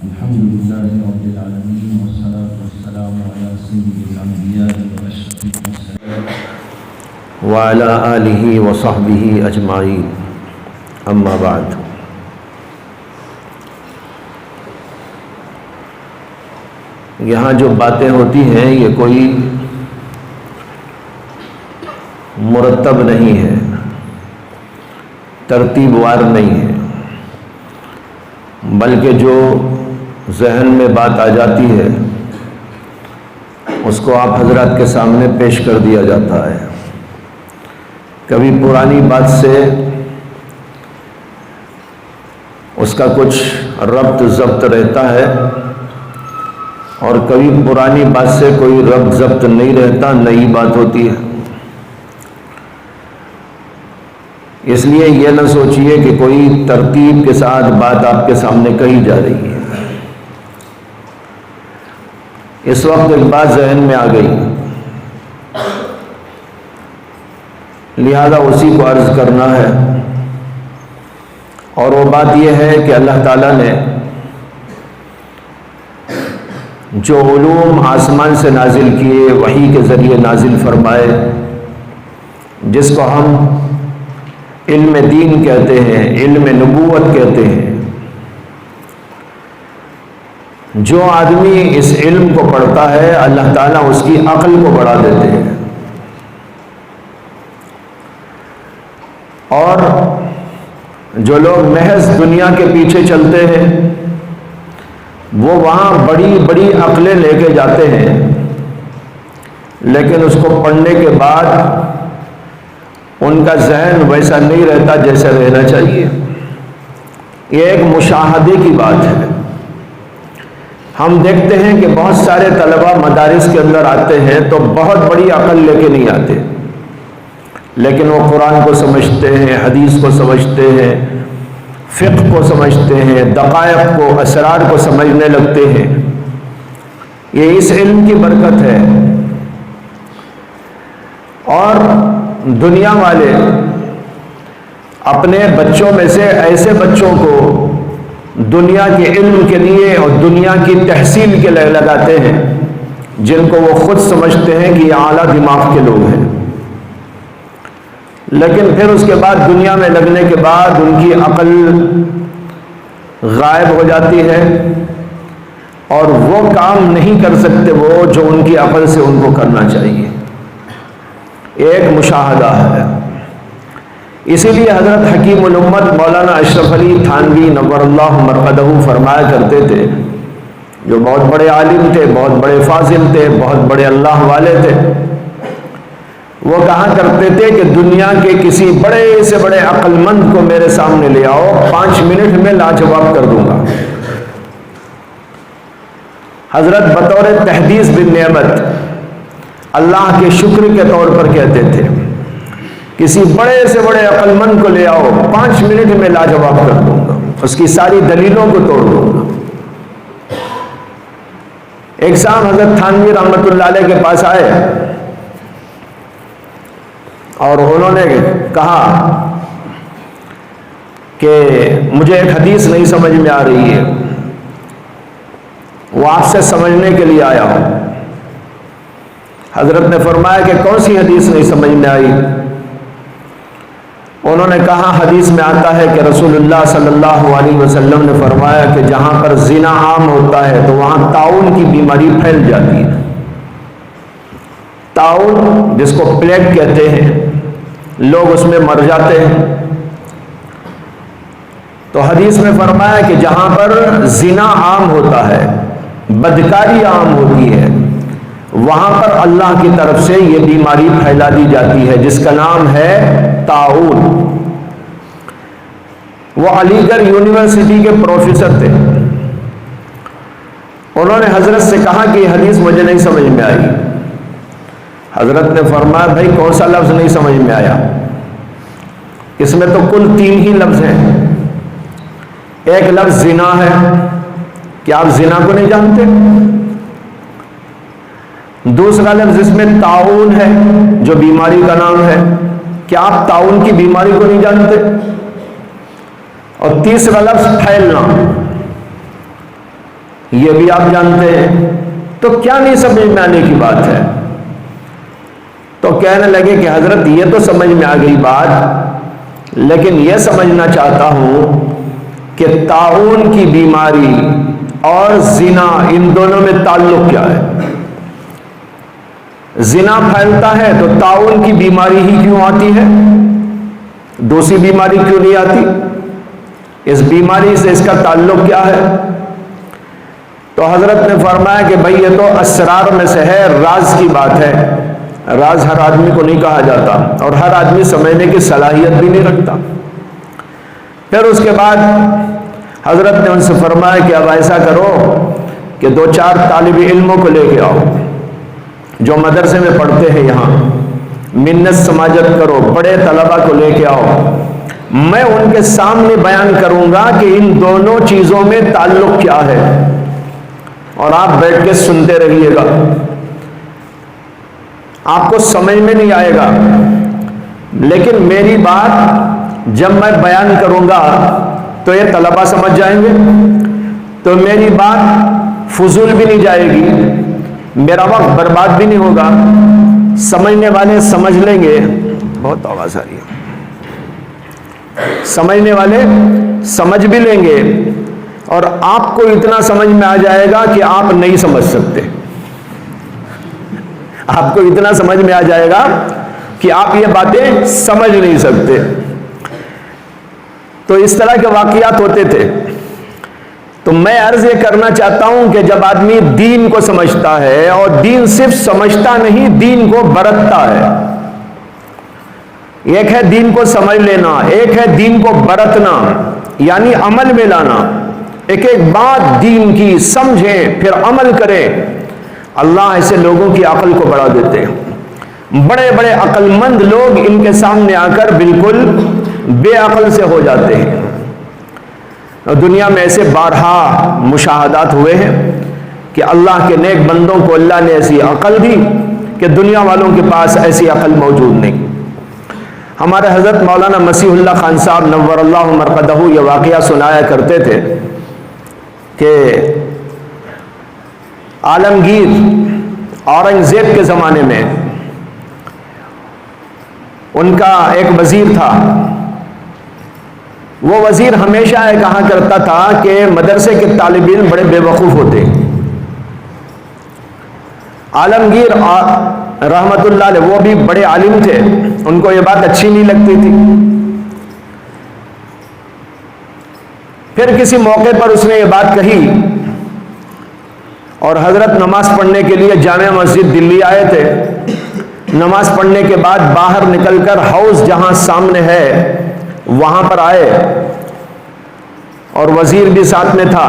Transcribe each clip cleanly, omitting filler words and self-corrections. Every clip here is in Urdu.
الحمد لله رب العالمين والصلاة والسلام على سيد الأنبياء وأشرف المرسلين وعلى آلہ وصحبہ اجمعین، اما بعد۔ یہاں جو باتیں ہوتی ہیں یہ کوئی مرتب نہیں ہے، ترتیب وار نہیں ہے، بلکہ جو ذہن میں بات آ جاتی ہے اس کو آپ حضرات کے سامنے پیش کر دیا جاتا ہے۔ کبھی پرانی بات سے اس کا کچھ ربط ضبط رہتا ہے اور کبھی پرانی بات سے کوئی ربط ضبط نہیں رہتا، نئی بات ہوتی ہے۔ اس لیے یہ نہ سوچئے کہ کوئی ترتیب کے ساتھ بات آپ کے سامنے کہی جا رہی ہے۔ اس وقت ایک بات ذہن میں آ گئی، لہذا اسی کو عرض کرنا ہے، اور وہ بات یہ ہے کہ اللہ تعالیٰ نے جو علوم آسمان سے نازل کیے، وحی کے ذریعے نازل فرمائے، جس کو ہم علم دین کہتے ہیں، علم نبوت کہتے ہیں، جو آدمی اس علم کو پڑھتا ہے اللہ تعالیٰ اس کی عقل کو بڑھا دیتے ہیں، اور جو لوگ محض دنیا کے پیچھے چلتے ہیں وہ وہاں بڑی بڑی عقلیں لے کے جاتے ہیں، لیکن اس کو پڑھنے کے بعد ان کا ذہن ویسا نہیں رہتا جیسا رہنا چاہیے۔ یہ ایک مشاہدے کی بات ہے۔ ہم دیکھتے ہیں کہ بہت سارے طلباء مدارس کے اندر آتے ہیں تو بہت بڑی عقل لے کے نہیں آتے، لیکن وہ قرآن کو سمجھتے ہیں، حدیث کو سمجھتے ہیں، فقہ کو سمجھتے ہیں، دقائق کو، اسرار کو سمجھنے لگتے ہیں۔ یہ اس علم کی برکت ہے۔ اور دنیا والے اپنے بچوں میں سے ایسے بچوں کو دنیا کے علم کے لیے اور دنیا کی تحصیل کے لیے لگاتے ہیں جن کو وہ خود سمجھتے ہیں کہ یہ اعلیٰ دماغ کے لوگ ہیں، لیکن پھر اس کے بعد دنیا میں لگنے کے بعد ان کی عقل غائب ہو جاتی ہے اور وہ کام نہیں کر سکتے وہ جو ان کی عقل سے ان کو کرنا چاہیے۔ ایک مشاہدہ ہے۔ اسی لیے حضرت حکیم الامت مولانا اشرف علی تھانوی نور اللہ مرقدہ فرمایا کرتے تھے، جو بہت بڑے عالم تھے، بہت بڑے فاضل تھے، بہت بڑے اللہ والے تھے، وہ کہا کرتے تھے کہ دنیا کے کسی بڑے سے بڑے عقل مند کو میرے سامنے لے آؤ، 5 منٹ میں لاجواب کر دوں گا۔ حضرت بطور تحدیث بالنعمت اللہ کے شکر کے طور پر کہتے تھے، کسی بڑے سے بڑے عقل مند کو لے آؤ، 5 منٹ میں لاجواب کر دوں گا، اس کی ساری دلیلوں کو توڑ دوں گا۔ ایک صاحب حضرت تھانوی رحمۃ اللہ علیہ کے پاس آئے اور انہوں نے کہا کہ مجھے ایک حدیث نہیں سمجھ میں آ رہی ہے، وہ آپ سے سمجھنے کے لیے آیا ہوں۔ حضرت نے فرمایا کہ کون سی حدیث نہیں سمجھ میں آئی؟ انہوں نے کہا حدیث میں آتا ہے کہ رسول اللہ صلی اللہ علیہ وسلم نے فرمایا کہ جہاں پر زنا عام ہوتا ہے تو وہاں طاعون کی بیماری پھیل جاتی ہے۔ طاعون جس کو پلیگ کہتے ہیں، لوگ اس میں مر جاتے ہیں۔ تو حدیث میں فرمایا کہ جہاں پر زنا عام ہوتا ہے، بدکاری عام ہوتی ہے، وہاں پر اللہ کی طرف سے یہ بیماری پھیلا دی جاتی ہے جس کا نام ہے طاعون۔ وہ علی گڑھ یونیورسٹی کے پروفیسر تھے۔ انہوں نے حضرت سے کہا کہ یہ حدیث مجھے نہیں سمجھ میں آئی۔ حضرت نے فرمایا بھائی کون سا لفظ نہیں سمجھ میں آیا؟ اس میں تو کل 3 ہی لفظ ہیں۔ ایک لفظ زنا ہے، کیا آپ زنا کو نہیں جانتے؟ دوسرا لفظ اس میں طاعون ہے جو بیماری کا نام ہے، کیا آپ طاعون کی بیماری کو نہیں جانتے؟ اور تیسرا لفظ پھیلنا، یہ بھی آپ جانتے ہیں، تو کیا نہیں سمجھ میں آنے کی بات ہے؟ تو کہنے لگے کہ حضرت یہ تو سمجھ میں آ گئی بات، لیکن یہ سمجھنا چاہتا ہوں کہ طاعون کی بیماری اور زنا ان دونوں میں تعلق کیا ہے؟ زنا پھیلتا ہے تو طاعون کی بیماری ہی کیوں آتی ہے؟ دوسری بیماری کیوں نہیں آتی؟ اس بیماری سے اس کا تعلق کیا ہے؟ تو حضرت نے فرمایا کہ بھئی یہ تو اسرار میں سے ہے، راز کی بات ہے، راز ہر آدمی کو نہیں کہا جاتا اور ہر آدمی سمجھنے کی صلاحیت بھی نہیں رکھتا۔ پھر اس کے بعد حضرت نے ان سے فرمایا کہ اب ایسا کرو کہ 2-4 طالب علموں کو لے کے آؤ جو مدرسے میں پڑھتے ہیں، یہاں منت سماجت کرو، بڑے طلبہ کو لے کے آؤ، میں ان کے سامنے بیان کروں گا کہ ان دونوں چیزوں میں تعلق کیا ہے، اور آپ بیٹھ کے سنتے رہیے گا۔ آپ کو سمجھ میں نہیں آئے گا، لیکن میری بات جب میں بیان کروں گا تو یہ طلبہ سمجھ جائیں گے، تو میری بات فضول بھی نہیں جائے گی، میرا وقت برباد بھی نہیں ہوگا، سمجھنے والے سمجھ لیں گے، بہت آواز آ رہی ہے، سمجھنے والے سمجھ بھی لیں گے، اور آپ کو اتنا سمجھ میں آ جائے گا کہ آپ نہیں سمجھ سکتے، آپ کو اتنا سمجھ میں آ جائے گا کہ آپ یہ باتیں سمجھ نہیں سکتے۔ تو اس طرح کے واقعات ہوتے تھے۔ تو میں عرض یہ کرنا چاہتا ہوں کہ جب آدمی دین کو سمجھتا ہے، اور دین صرف سمجھتا نہیں، دین کو برتتا ہے، ایک ہے دین کو سمجھ لینا، ایک ہے دین کو برتنا یعنی عمل میں لانا، ایک ایک بات دین کی سمجھیں پھر عمل کریں۔ اللہ ایسے لوگوں کی عقل کو بڑھا دیتے ہیں، بڑے بڑے عقل مند لوگ ان کے سامنے آ کر بالکل بے عقل سے ہو جاتے ہیں۔ اور دنیا میں ایسے بارہا مشاہدات ہوئے ہیں کہ اللہ کے نیک بندوں کو اللہ نے ایسی عقل دی کہ دنیا والوں کے پاس ایسی عقل موجود نہیں۔ ہمارے حضرت مولانا مسیح اللہ خان صاحب نور اللہ مرقدہ یہ واقعہ سنایا کرتے تھے کہ عالمگیر اورنگزیب کے زمانے میں ان کا ایک وزیر تھا، وہ وزیر ہمیشہ یہ کہا کرتا تھا کہ مدرسے کے طالب علم بڑے بے وقوف ہوتے۔ عالمگیر رحمت اللہ علیہ وہ بھی بڑے عالم تھے، ان کو یہ بات اچھی نہیں لگتی تھی۔ پھر کسی موقع پر اس نے یہ بات کہی، اور حضرت نماز پڑھنے کے لیے جامع مسجد دلی آئے تھے۔ نماز پڑھنے کے بعد باہر نکل کر حوض جہاں سامنے ہے وہاں پر آئے، اور وزیر بھی ساتھ میں تھا۔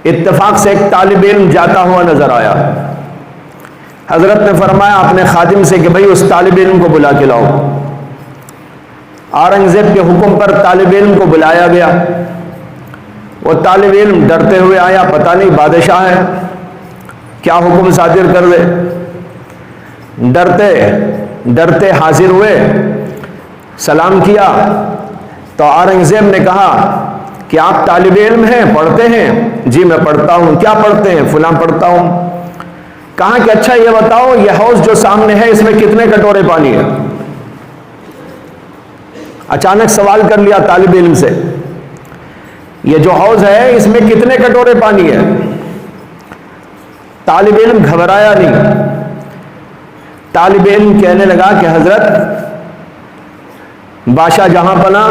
اتفاق سے ایک طالب علم جاتا ہوا نظر آیا۔ حضرت نے فرمایا اپنے خادم سے کہ بھئی اس طالب علم کو بلا کے لاؤ۔ اورنگزیب کے حکم پر طالب علم کو بلایا گیا۔ وہ طالب علم ڈرتے ہوئے آیا، پتہ نہیں بادشاہ ہے، کیا حکم صادر کر دے۔ ڈرتے ڈرتے حاضر ہوئے، سلام کیا تو اورنگزیب نے کہا کہ آپ طالب علم ہیں، پڑھتے ہیں؟ جی میں پڑھتا ہوں۔ کیا پڑھتے ہیں؟ فلاں پڑھتا ہوں۔ کہا کہ اچھا یہ بتاؤ یہ حوض جو سامنے ہے اس میں کتنے کٹورے پانی ہے؟ اچانک سوال کر لیا طالب علم سے، یہ جو حوض ہے اس میں کتنے کٹورے پانی ہے؟ طالب علم گھبرایا نہیں، طالب علم کہنے لگا کہ حضرت بادشاہ جہاں پناہ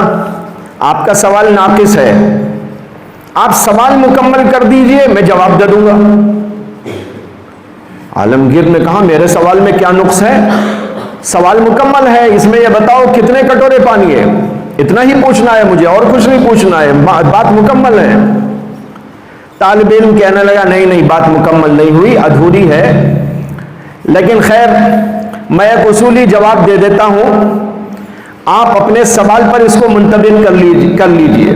آپ کا سوال ناقص ہے، آپ سوال مکمل کر دیجئے میں جواب دے دوں گا۔ عالمگیر نے کہا میرے سوال میں کیا نقص ہے؟ سوال مکمل ہے، اس میں یہ بتاؤ کتنے کٹورے پانی ہے، اتنا ہی پوچھنا ہے مجھے، اور کچھ نہیں پوچھنا ہے، بات مکمل ہے۔ طالب علم کہنے لگا نہیں نہیں بات مکمل نہیں ہوئی، ادھوری ہے، لیکن خیر میں ایک اصولی جواب دے دیتا ہوں، آپ اپنے سوال پر اس کو منتبہ کر لیجئے۔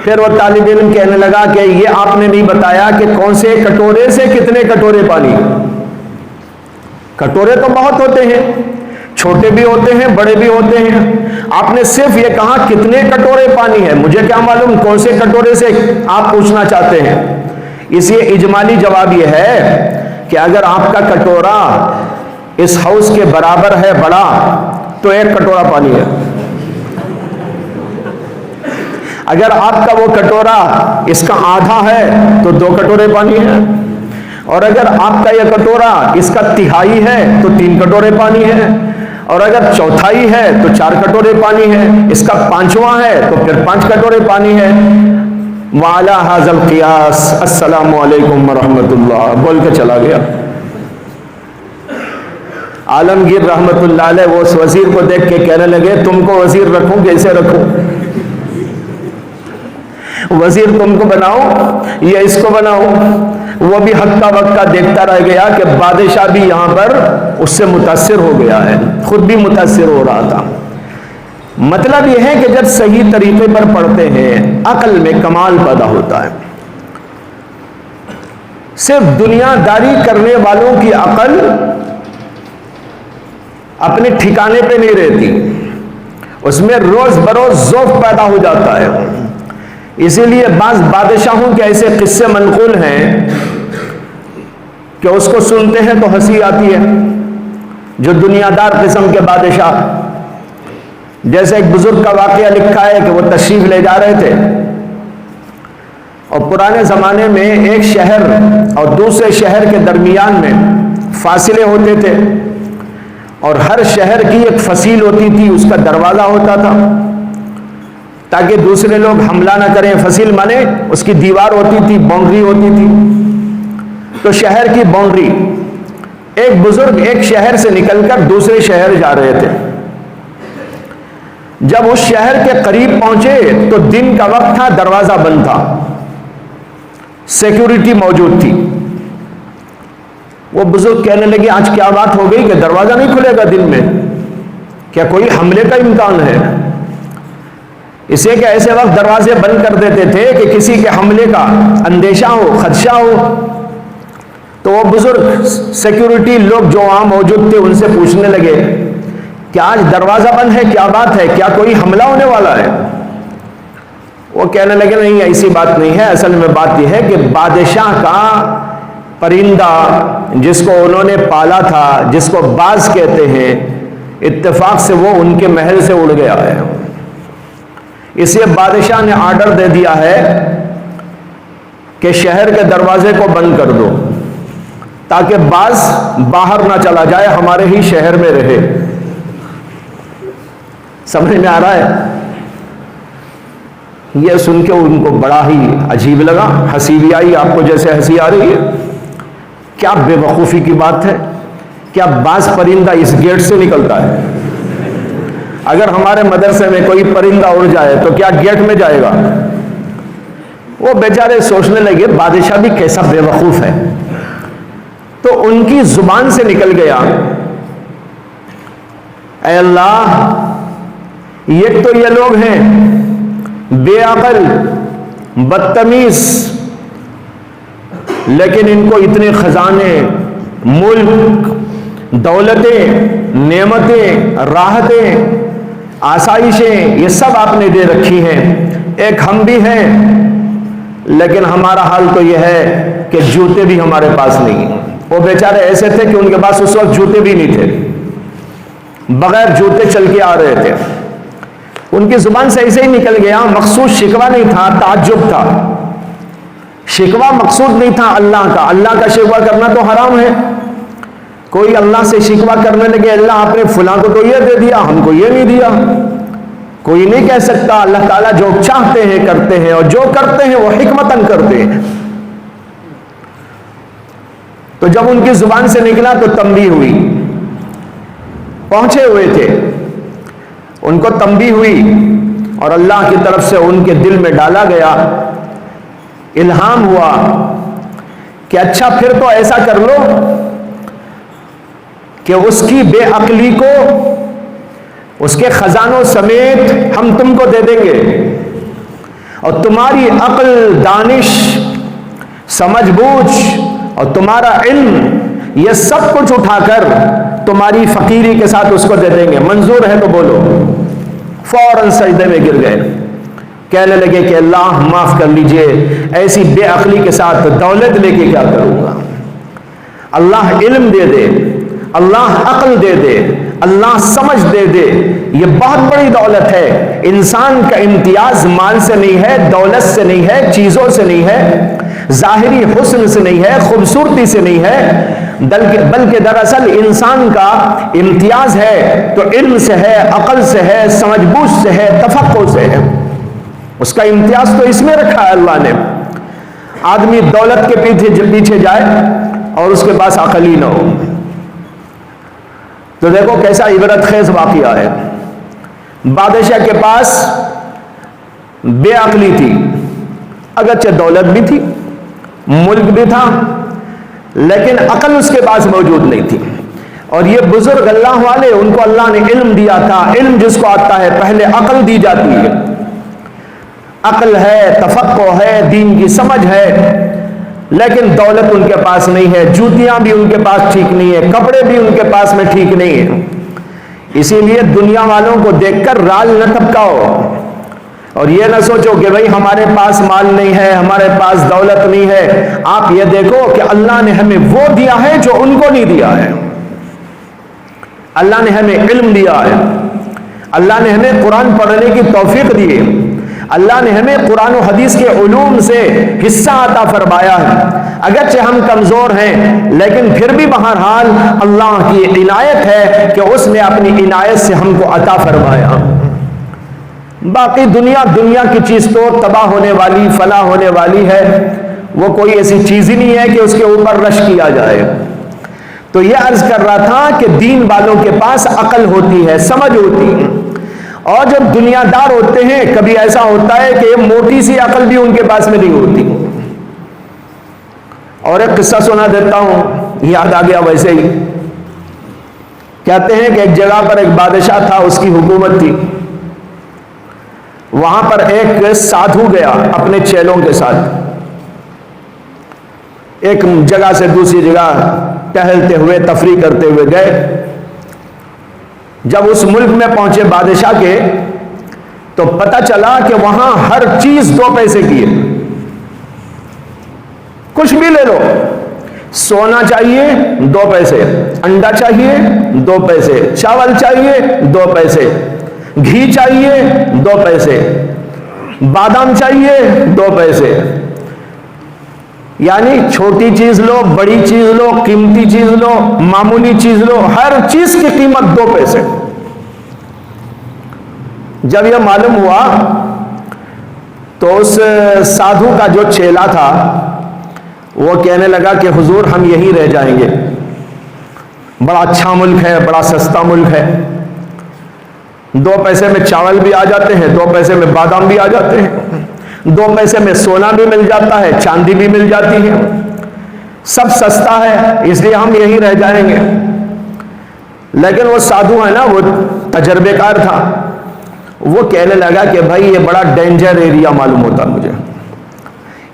پھر وہ طالب علم کہنے لگا کہ یہ آپ نے نہیں بتایا کہ کون سے کٹورے سے کتنے کٹورے پانی۔ کٹورے تو بہت ہوتے ہیں، چھوٹے بھی ہوتے ہیں بڑے بھی ہوتے ہیں، آپ نے صرف یہ کہا کتنے کٹورے پانی ہے، مجھے کیا معلوم کون سے کٹورے سے آپ پوچھنا چاہتے ہیں۔ اس لیے اجمالی جواب یہ ہے کہ اگر آپ کا کٹورا اس ہاؤس کے برابر ہے بڑا تو 1 کٹورا پانی ہے، اگر آپ کا وہ کٹورا اس کا آدھا ہے تو 2 کٹورے پانی ہے، اور اگر آپ کا یہ کٹورا اس کا تہائی ہے تو 3 کٹورے پانی ہے، اور اگر چوتھائی ہے تو 4 کٹورے پانی ہے، اس کا 5واں ہے تو پھر 5 کٹورے پانی ہے۔ وعلی ھذا القیاس السلام علیکم ورحمۃ اللہ بول کے چلا گیا۔ عالمگیر رحمت اللہ علیہ وہ اس وزیر کو دیکھ کے کہنے لگے تم کو وزیر رکھوں کیسے رکھوں؟ وزیر تم کو بناؤ یا اس کو بناؤ؟ وہ بھی ہکا بکا دیکھتا رہ گیا کہ بادشاہ بھی یہاں پر اس سے متاثر ہو گیا ہے، خود بھی متاثر ہو رہا تھا۔ مطلب یہ ہے کہ جب صحیح طریقے پر پڑھتے ہیں عقل میں کمال پیدا ہوتا ہے۔ صرف دنیا داری کرنے والوں کی عقل اپنے ٹھکانے پہ نہیں رہتی، اس میں روز بروز ذوق پیدا ہو جاتا ہے۔ اسی لیے بعض بادشاہوں کے ایسے قصے منقول ہیں کہ اس کو سنتے ہیں تو ہنسی آتی ہے، جو دنیا دار قسم کے بادشاہ۔ جیسے ایک بزرگ کا واقعہ لکھا ہے کہ وہ تشریف لے جا رہے تھے اور پرانے زمانے میں ایک شہر اور دوسرے شہر کے درمیان میں فاصلے ہوتے تھے، اور ہر شہر کی ایک فصیل ہوتی تھی، اس کا دروازہ ہوتا تھا تاکہ دوسرے لوگ حملہ نہ کریں۔ فصیل مانے اس کی دیوار ہوتی تھی، باؤنڈری ہوتی تھی۔ تو شہر کی باؤنڈری، ایک بزرگ ایک شہر سے نکل کر دوسرے شہر جا رہے تھے۔ جب اس شہر کے قریب پہنچے تو دن کا وقت تھا، دروازہ بند تھا، سیکیورٹی موجود تھی۔ وہ بزرگ کہنے لگے آج کیا بات ہو گئی کہ دروازہ نہیں کھلے گا دن میں؟ کیا کوئی حملے کا امکان ہے؟ اسے کہ ایسے وقت دروازے بند کر دیتے تھے کہ کسی کے حملے کا اندیشہ ہو، خدشہ ہو۔ تو وہ بزرگ سیکیورٹی لوگ جو وہاں موجود تھے ان سے پوچھنے لگے کہ آج دروازہ بند ہے، کیا بات ہے؟ کیا کوئی حملہ ہونے والا ہے؟ وہ کہنے لگے نہیں، ایسی بات نہیں ہے، اصل میں بات یہ ہے کہ بادشاہ کا پرندہ جس کو انہوں نے پالا تھا، جس کو باز کہتے ہیں، اتفاق سے وہ ان کے محل سے اڑ گیا ہے۔ اس لیے بادشاہ نے آرڈر دے دیا ہے کہ شہر کے دروازے کو بند کر دو تاکہ باز باہر نہ چلا جائے، ہمارے ہی شہر میں رہے۔ سمجھ میں آ رہا ہے؟ یہ سن کے ان کو بڑا ہی عجیب لگا، ہنسی بھی آئی، آپ کو جیسے ہنسی آ رہی ہے۔ کیا بے وقوفی کی بات ہے، کیا باز پرندہ اس گیٹ سے نکلتا ہے؟ اگر ہمارے مدرسے میں کوئی پرندہ اڑ جائے تو کیا گیٹ میں جائے گا؟ وہ بیچارے سوچنے لگے بادشاہ بھی کیسا بے وقوف ہے۔ تو ان کی زبان سے نکل گیا، اے اللہ، ایک تو یہ لوگ ہیں بے عقل، بدتمیز، لیکن ان کو اتنے خزانے، ملک، دولتیں، نعمتیں، راحتیں، آسائشیں، یہ سب آپ نے دے رکھی ہیں۔ ایک ہم بھی ہیں، لیکن ہمارا حال تو یہ ہے کہ جوتے بھی ہمارے پاس نہیں ہیں۔ وہ بیچارے ایسے تھے کہ ان کے پاس اس وقت جوتے بھی نہیں تھے، بغیر جوتے چل کے آ رہے تھے۔ ان کی زبان سے ایسے ہی نکل گیا، مقصود شکوہ نہیں تھا، تعجب تھا۔ شکوہ مقصود نہیں تھا اللہ کا، اللہ کا شکوہ کرنا تو حرام ہے۔ کوئی اللہ سے شکوہ کرنے لگے اللہ آپ نے فلاں کو تو یہ دے دیا، ہم کو یہ نہیں دیا، کوئی نہیں کہہ سکتا۔ اللہ تعالیٰ جو چاہتے ہیں کرتے ہیں، اور جو کرتے ہیں وہ حکمتاً کرتے ہیں۔ تو جب ان کی زبان سے نکلا تو تنبیہ ہوئی، پہنچے ہوئے تھے، ان کو تنبیہ ہوئی اور اللہ کی طرف سے ان کے دل میں ڈالا گیا، الہام ہوا کہ اچھا پھر تو ایسا کر لو کہ اس کی بے عقلی کو، اس کے خزانوں سمیت ہم تم کو دے دیں گے، اور تمہاری عقل، دانش، سمجھ بوجھ اور تمہارا علم، یہ سب کچھ اٹھا کر تمہاری فقیری کے ساتھ اس کو دے دیں گے۔ منظور ہے تو بولو۔ فوراً سجدے میں گر گئے، کہنے لگے کہ اللہ معاف کر لیجئے، ایسی بے عقلی کے ساتھ دولت لے کے کیا کروں گا؟ اللہ علم دے دے، اللہ عقل دے دے، اللہ سمجھ دے دے، یہ بہت بڑی دولت ہے۔ انسان کا امتیاز مال سے نہیں ہے، دولت سے نہیں ہے، چیزوں سے نہیں ہے، ظاہری حسن سے نہیں ہے، خوبصورتی سے نہیں ہے، بلکہ دراصل انسان کا امتیاز ہے تو علم سے ہے، عقل سے ہے، سمجھ بوجھ سے ہے، تفقہ سے ہے۔ اس کا امتیاز تو اس میں رکھا ہے اللہ نے۔ آدمی دولت کے پیچھے جائے اور اس کے پاس عقل ہی نہ ہو، تو دیکھو کیسا عبرت خیز واقعہ ہے۔ بادشاہ کے پاس بے عقلی تھی، اگرچہ دولت بھی تھی، ملک بھی تھا، لیکن عقل اس کے پاس موجود نہیں تھی۔ اور یہ بزرگ اللہ والے، ان کو اللہ نے علم دیا تھا۔ علم جس کو آتا ہے پہلے عقل دی جاتی ہے، عقل ہے، تفقہ ہے، دین کی سمجھ ہے، لیکن دولت ان کے پاس نہیں ہے، جوتیاں بھی ان کے پاس ٹھیک نہیں ہے، کپڑے بھی ان کے پاس میں ٹھیک نہیں ہے۔ اسی لیے دنیا والوں کو دیکھ کر رال نہ ٹپکاؤ اور یہ نہ سوچو کہ بھئی ہمارے پاس مال نہیں ہے، ہمارے پاس دولت نہیں ہے۔ آپ یہ دیکھو کہ اللہ نے ہمیں وہ دیا ہے جو ان کو نہیں دیا ہے۔ اللہ نے ہمیں علم دیا ہے، اللہ نے ہمیں قرآن پڑھنے کی توفیق دی ہے، اللہ نے ہمیں قرآن و حدیث کے علوم سے حصہ عطا فرمایا ہے۔ اگرچہ ہم کمزور ہیں لیکن پھر بھی بہرحال اللہ کی عنایت ہے کہ اس نے اپنی عنایت سے ہم کو عطا فرمایا۔ باقی دنیا کی چیز تو تباہ ہونے والی، فنا ہونے والی ہے، وہ کوئی ایسی چیز ہی نہیں ہے کہ اس کے اوپر رش کیا جائے۔ تو یہ عرض کر رہا تھا کہ دین والوں کے پاس عقل ہوتی ہے، سمجھ ہوتی ہے، اور جب دنیا دار ہوتے ہیں کبھی ایسا ہوتا ہے کہ یہ موٹی سی عقل بھی ان کے پاس میں نہیں ہوتی۔ اور ایک قصہ سنا دیتا ہوں، یاد آ گیا ویسے ہی۔ کہتے ہیں کہ ایک جگہ پر ایک بادشاہ تھا، اس کی حکومت تھی۔ وہاں پر ایک سادھو گیا اپنے چیلوں کے ساتھ، ایک جگہ سے دوسری جگہ ٹہلتے ہوئے، تفریح کرتے ہوئے گئے۔ جب اس ملک میں پہنچے بادشاہ کے، تو پتہ چلا کہ وہاں ہر چیز 2 پیسے کی ہے۔ کچھ بھی لے لو، سونا چاہیے 2 پیسے، انڈا چاہیے 2 پیسے، چاول چاہیے 2 پیسے، گھی چاہیے 2 پیسے، بادام چاہیے 2 پیسے۔ یعنی چھوٹی چیز لو، بڑی چیز لو، قیمتی چیز لو، معمولی چیز لو، ہر چیز کی قیمت 2 پیسے۔ جب یہ معلوم ہوا تو اس سادھو کا جو چیلا تھا وہ کہنے لگا کہ حضور ہم یہیں رہ جائیں گے، بڑا اچھا ملک ہے، بڑا سستا ملک ہے، 2 پیسے میں چاول بھی آ جاتے ہیں، 2 پیسے میں بادام بھی آ جاتے ہیں، 2 پیسے میں سونا بھی مل جاتا ہے، چاندی بھی مل جاتی ہے، سب سستا ہے، اس لیے ہم یہیں رہ جائیں گے۔ لیکن وہ سادھو ہے نا، وہ تجربے کار تھا، وہ کہنے لگا کہ بھائی یہ بڑا ڈینجر ایریا معلوم ہوتا مجھے،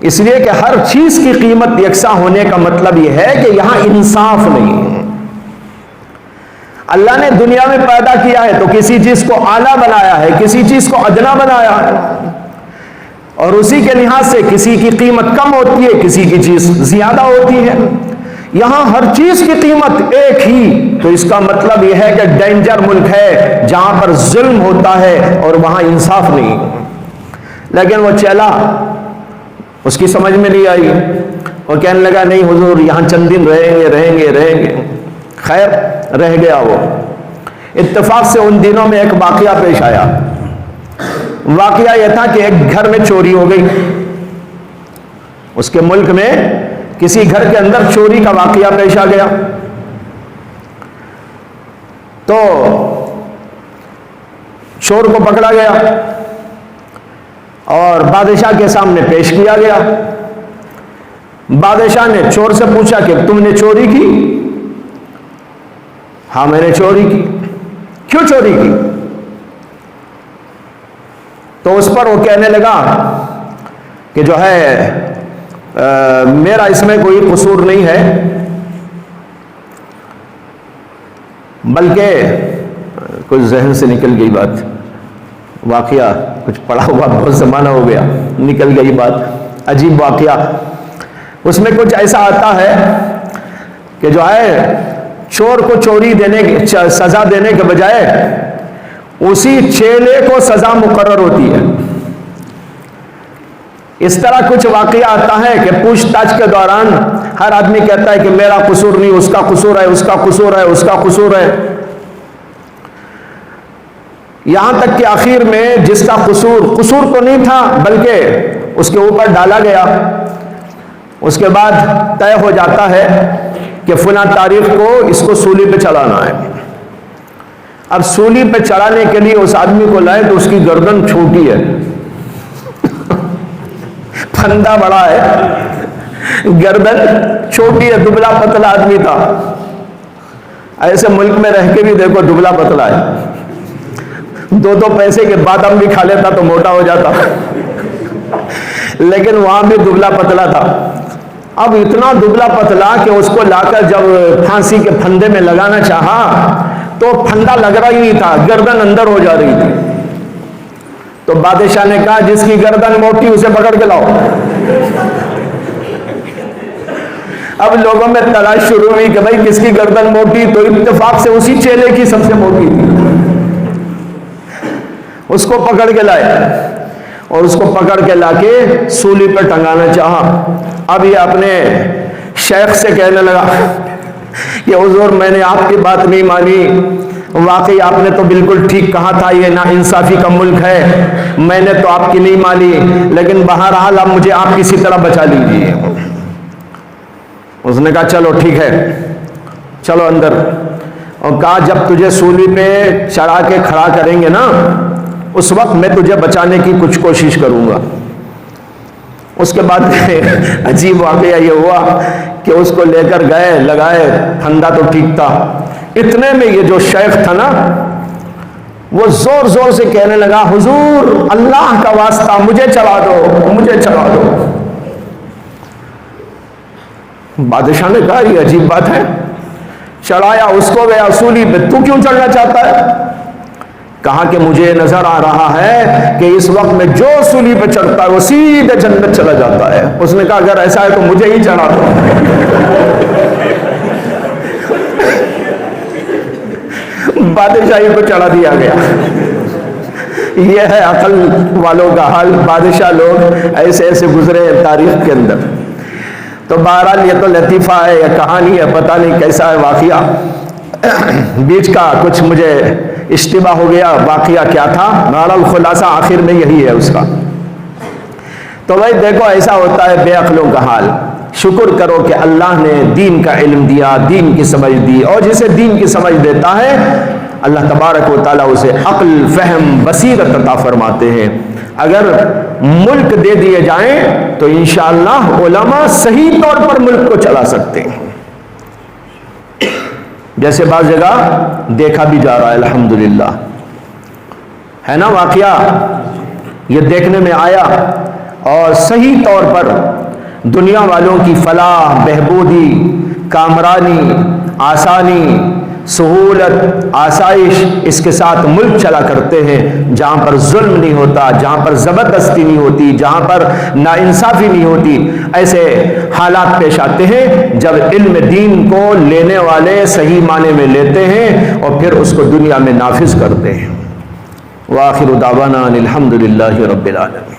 اس لیے کہ ہر چیز کی قیمت یکساں ہونے کا مطلب یہ ہے کہ یہاں انصاف نہیں ہے۔ اللہ نے دنیا میں پیدا کیا ہے تو کسی چیز کو اعلیٰ بنایا ہے، کسی چیز کو ادنا بنایا ہے، اور اسی کے لحاظ سے کسی کی قیمت کم ہوتی ہے، کسی کی چیز زیادہ ہوتی ہے۔ یہاں ہر چیز کی قیمت ایک ہی، تو اس کا مطلب یہ ہے کہ ڈینجر ملک ہے جہاں پر ظلم ہوتا ہے اور وہاں انصاف نہیں۔ لیکن وہ چیلا، اس کی سمجھ میں نہیں آئی، وہ کہنے لگا نہیں حضور یہاں چند دن رہیں گے۔ خیر رہ گیا وہ۔ اتفاق سے ان دنوں میں ایک واقعہ پیش آیا۔ واقعہ یہ تھا کہ ایک گھر میں چوری ہو گئی، اس کے ملک میں کسی گھر کے اندر چوری کا واقعہ پیش آ گیا، تو چور کو پکڑا گیا اور بادشاہ کے سامنے پیش کیا گیا۔ بادشاہ نے چور سے پوچھا کہ تم نے چوری کی؟ ہاں میں نے چوری کی۔ کیوں چوری کی؟ تو اس پر وہ کہنے لگا کہ جو ہے میرا اس میں کوئی قصور نہیں ہے، بلکہ کچھ ذہن سے نکل گئی بات، واقعہ کچھ پڑا ہوا بہت زمانہ ہو گیا، نکل گئی بات، عجیب واقعہ۔ اس میں کچھ ایسا آتا ہے کہ جو ہے چور کو چوری دینے کی سزا دینے کے بجائے اسی چیلے کو سزا مقرر ہوتی ہے۔ اس طرح کچھ واقعہ آتا ہے کہ پوچھ تاچھ کے دوران ہر آدمی کہتا ہے کہ میرا قصور نہیں، اس کا قصور ہے، اس کا قصور ہے، اس کا قصور ہے، یہاں تک کہ آخر میں جس کا قصور تو نہیں تھا بلکہ اس کے اوپر ڈالا گیا، اس کے بعد طے ہو جاتا ہے کہ فلاں تاریخ کو اس کو سولی پہ چڑھانا ہے۔ اب سولی پہ چڑھانے کے لیے اس آدمی کو لائے تو اس کی گردن چھوٹی ہے، پھندا بڑا ہے، گردن چھوٹی ہے، دبلا پتلا آدمی تھا۔ ایسے ملک میں رہ کے بھی دیکھو دبلا پتلا ہے، دو پیسے کے بادام بھی کھا لیتا تو موٹا ہو جاتا، لیکن وہاں بھی دبلا پتلا تھا۔ اب اتنا دبلا پتلا کہ اس کو لا کر جب پھانسی کے پھندے میں لگانا چاہا تو پھندا لگ رہا ہی نہیں تھا، گردن اندر ہو جا رہی تھی۔ تو بادشاہ نے کہا جس کی گردن موٹی اسے پکڑ کے لاؤ۔ اب لوگوں میں تلاش شروع ہوئی کہ بھائی کس کی گردن موٹی، تو اتفاق سے اسی چیلے کی سب سے موٹی تھی، اس کو پکڑ کے لائے اور اس کو پکڑ کے لا کے سولی پہ ٹنگانا چاہا۔ اب یہ اپنے شیخ سے کہنے لگا کہ حضور میں نے آپ کی بات نہیں مانی، واقعی آپ نے تو بالکل ٹھیک کہا تھا، یہ ناانصافی کا ملک ہے، میں نے تو آپ کی نہیں مانی، لیکن بہرحال اب مجھے آپ کسی طرح بچا لیجیے۔ اس نے کہا چلو ٹھیک ہے، چلو اندر، اور کہا جب تجھے سولی پہ چڑھا کے کھڑا کریں گے نا اس وقت میں تجھے بچانے کی کچھ کوشش کروں گا۔ اس کے بعد عجیب واقعہ یہ ہوا کہ اس کو لے کر گئے، لگائے، پھندا تو ٹھیک تھا، اتنے میں یہ جو شیخ تھا نا وہ زور زور سے کہنے لگا حضور اللہ کا واسطہ مجھے چڑھا دو، مجھے چڑھا دو۔ بادشاہ نے کہا یہ عجیب بات ہے، چڑھایا اس کو گیا سولی پہ، تو کیوں چڑھنا چاہتا ہے؟ کہا کہ مجھے نظر آ رہا ہے کہ اس وقت میں جو سولی پہ چڑھتا ہے وہ سیدھے جنت چلا جاتا ہے۔ اس نے کہا اگر ایسا ہے تو مجھے ہی چڑھا دو۔ بادشاہی کو چڑھا دیا گیا۔ یہ ہے عقل والوں کا حال، بادشاہ لوگ ایسے ایسے گزرے ہیں تاریخ کے اندر۔ تو بہرحال یہ تو لطیفہ ہے، یہ کہانی ہے، پتہ نہیں کیسا ہے واقعہ، بیچ کا کچھ مجھے اشتباہ ہو گیا، واقعہ کیا تھا، بہرحال خلاصہ آخر میں یہی ہے اس کا۔ تو بھائی دیکھو ایسا ہوتا ہے بے عقلوں کا حال۔ شکر کرو کہ اللہ نے دین کا علم دیا، دین کی سمجھ دی، اور جسے دین کی سمجھ دیتا ہے اللہ تبارک و تعالیٰ اسے عقل، فہم، بصیرت عطا فرماتے ہیں۔ اگر ملک دے دیے جائیں تو انشاءاللہ علماء صحیح طور پر ملک کو چلا سکتے ہیں، جیسے بعض جگہ دیکھا بھی جا رہا ہے الحمدللہ، ہے نا واقعہ، یہ دیکھنے میں آیا، اور صحیح طور پر دنیا والوں کی فلاح، بہبودی، کامرانی، آسانی، سہولت، آسائش، اس کے ساتھ ملک چلا کرتے ہیں، جہاں پر ظلم نہیں ہوتا، جہاں پر زبردستی نہیں ہوتی، جہاں پر ناانصافی نہیں ہوتی۔ ایسے حالات پیش آتے ہیں جب علم دین کو لینے والے صحیح معنی میں لیتے ہیں اور پھر اس کو دنیا میں نافذ کرتے ہیں۔ وآخر دعوانا الحمدللہ رب العالمین۔